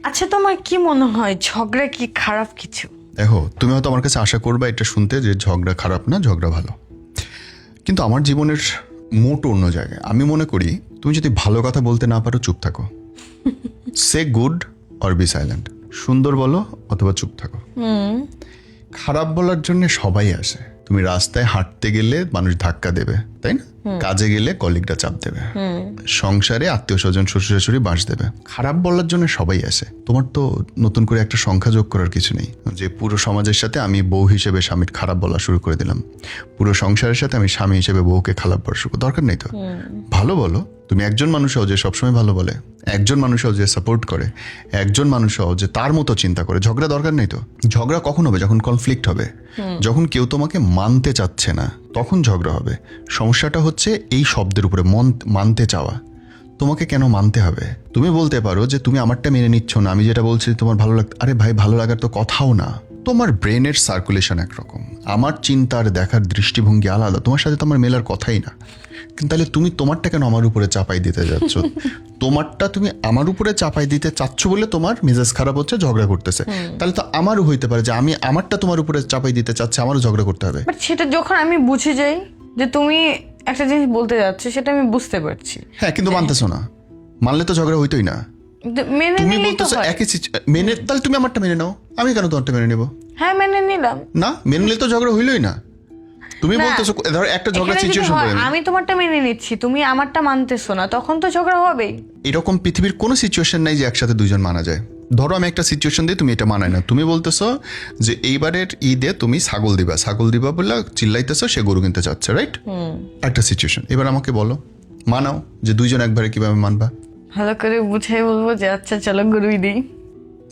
আচ্ছা, তোমার কি মনে হয় ঝগড়া কি খারাপ কিছু? দেখো, তুমি হয়তো আমার কাছে আশা করবে এটা শুনতে যে ঝগড়া খারাপ না, ঝগড়া ভালো। কিন্তু আমার জীবনের মোট অন্য জায়গায়। আমি মনে করি তুমি যদি ভালো কথা বলতে না পারো, চুপ থাকো। সে গুড অর বি সাইলেন্ট। সুন্দর বলো অথবা চুপ থাকো। খারাপ বলার জন্য সবাই আসে। তুমি রাস্তায় হাঁটতে গেলে মানুষ ধাক্কা দেবে, তাই না? কাজে গেলে কলিগরা চাপ দেবে, সংসারে আত্মীয় স্বজন শ্বশুর শাশুড়ি বাঁশ দেবে। খারাপ বলার জন্য সবাই আসে। তোমার তো নতুন করে একটা সংখ্যা যোগ করার কিছু নেই যে পুরো সমাজের সাথে আমি বউ হিসেবে স্বামীর খারাপ বলা শুরু করে দিলাম, পুরো সংসারের সাথে আমি স্বামী হিসেবে বউকে খারাপ বলা শুরু। দরকার নেই তো। ভালো বলো। তুমি একজন মানুষ হও যে সবসময় ভালো বলে, একজন মানুষ হও যে সাপোর্ট করে, একজন মানুষ হও যে তার মতো চিন্তা করে। ঝগড়া দরকার নেই তো। ঝগড়া কখন হবে? যখন কনফ্লিক্ট হবে, যখন কেউ তোমাকে মানতে চাচ্ছে না, তখন ঝগড়া হবে। সমস্যাটা হচ্ছে এই শব্দের উপরে, মানতে চাওয়া। তোমাকে কেন মানতে হবে? তুমি বলতে পারো যে তুমি আমারটা মেনে নিচ্ছ না, আমি যেটা বলছি তোমার ভালো লাগতো। আরে ভাই, ভালো লাগার তো কথাও না। তোমার ব্রেনের সার্কুলেশন একরকম, আমার চিন্তার দেখার দৃষ্টিভঙ্গি আলাদা। তোমার সাথে তো আমার মেলার কথাই না। কিন্তু তাহলে তুমি তোমারটা কেন আমার উপরে চাপাই দিতে যাচ্ছ? তোমারটা তুমি আমার উপরে চাপাই দিতে চাচ্ছ বলে তোমার মেজাজ খারাপ হচ্ছে, ঝগড়া করতেছে। তাহলে তো আমারও হইতে পারে যে আমি আমারটা তোমার উপরে চাপাই দিতে চাচ্ছি, আমারও ঝগড়া করতে হবে। বাট সেটা যখন আমি বুঝে যাই যে তুমি একটা জিনিস বলতে যাচ্ছে, সেটা আমি বুঝতে পারছি। হ্যাঁ, কিন্তু মানতেছো না। মানলে তো ঝগড়া হইতোই না। মেনে তুমি নিলেই তো বলতেছো হয়। একই মেনে, তাহলে তুমি আমারটা মেনে নাও, আমি কেন তোমারটা মেনে নেবো? হ্যাঁ, মেনে নিলাম। না, মেনে নিলে তো ঝগড়া হইলই না। তুমি না, বলতেছো ধরো একটা ঝগড়া এখানে যদি সিচুয়েশন হয়, বলে, আমি তোমারটা মেনে নিচ্ছি, তুমি আমারটা মানতেছো না, তখন তো ঝগড়া হবেই। এরকম পৃথিবীর কোনো সিচুয়েশন নাই যে একসাথে দুইজন মানা যায়। ধরো আমি একটা সিচুয়েশন দিই, তুমি এটা মানায় না। তুমি বলতেছো যে এইবারের ঈদে তুমি ছাগল দিবা বলে চিল্লাইতেছো, সে গরু কিনতে চাচ্ছে, রাইট? একটা সিচুয়েশন। এবার আমাকে বলো, মানাও যে দুইজন একবারে কিভাবে মানবা? ভালো করে বুঝাই বলবো যে আচ্ছা চলো গরুই দিই,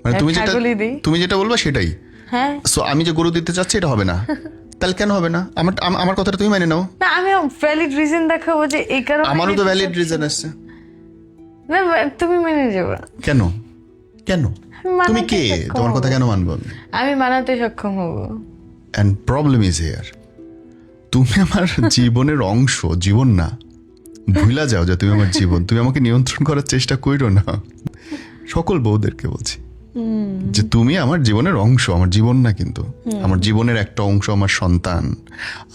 মানে ছাগলই দিই। তুমি যেটা বলবা সেটাই। হ্যাঁ, সো আমি যে গরু দিতে চাচ্ছি এটা হবে না। তাহলে কেন হবে না? আমার কথাটা তুমি মেনে নাও। না, আমি ভ্যালিড রিজন দেখাবো যে এই কারণে। আমারও তো ভ্যালিড রিজন আছে। না, তুমি মেনে যাবে। কেন? কেন? মানাতে তুমি কে? সক্ষম তোমার কথা হবো। কেন মানবো আমি? আমি মানাতে সক্ষম হব। অ্যান্ড প্রবলেম ইজ হিয়ার, তুমি আমার জীবনের অংশ, জীবন না। ভুলা যাও যে তুমি আমার জীবন। তুমি আমাকে নিয়ন্ত্রণ করার চেষ্টা করো না। সকল বউদেরকে বলছি যে তুমি আমার জীবনের অংশ, আমার জীবন না। কিন্তু আমার জীবনের একটা অংশ আমার সন্তান,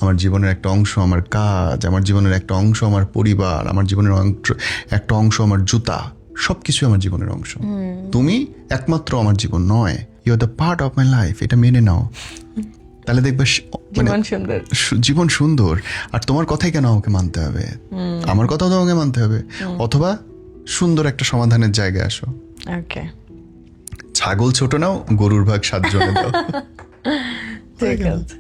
আমার জীবনের একটা অংশ আমার কাজ, আমার জীবনের একটা অংশ আমার পরিবার, আমার জীবনের একটা অংশ আমার জুতা। সবকিছু আমার জীবনের অংশ। তুমি একমাত্র আমার জীবন নয়, you are the part of my life. এটা মেনে নাও, তাহলে দেখবে জীবন সুন্দর। জীবন সুন্দর। আর তোমার কথাই কেন আমাকে মানতে হবে? আমার কথাও তোমাকে মানতে হবে। অথবা সুন্দর একটা সমাধানের জায়গায় আসো। ওকে, ছাগল ছোট নাও, গরুর ভাগ 7 জনে দাও। ঠিক আছে।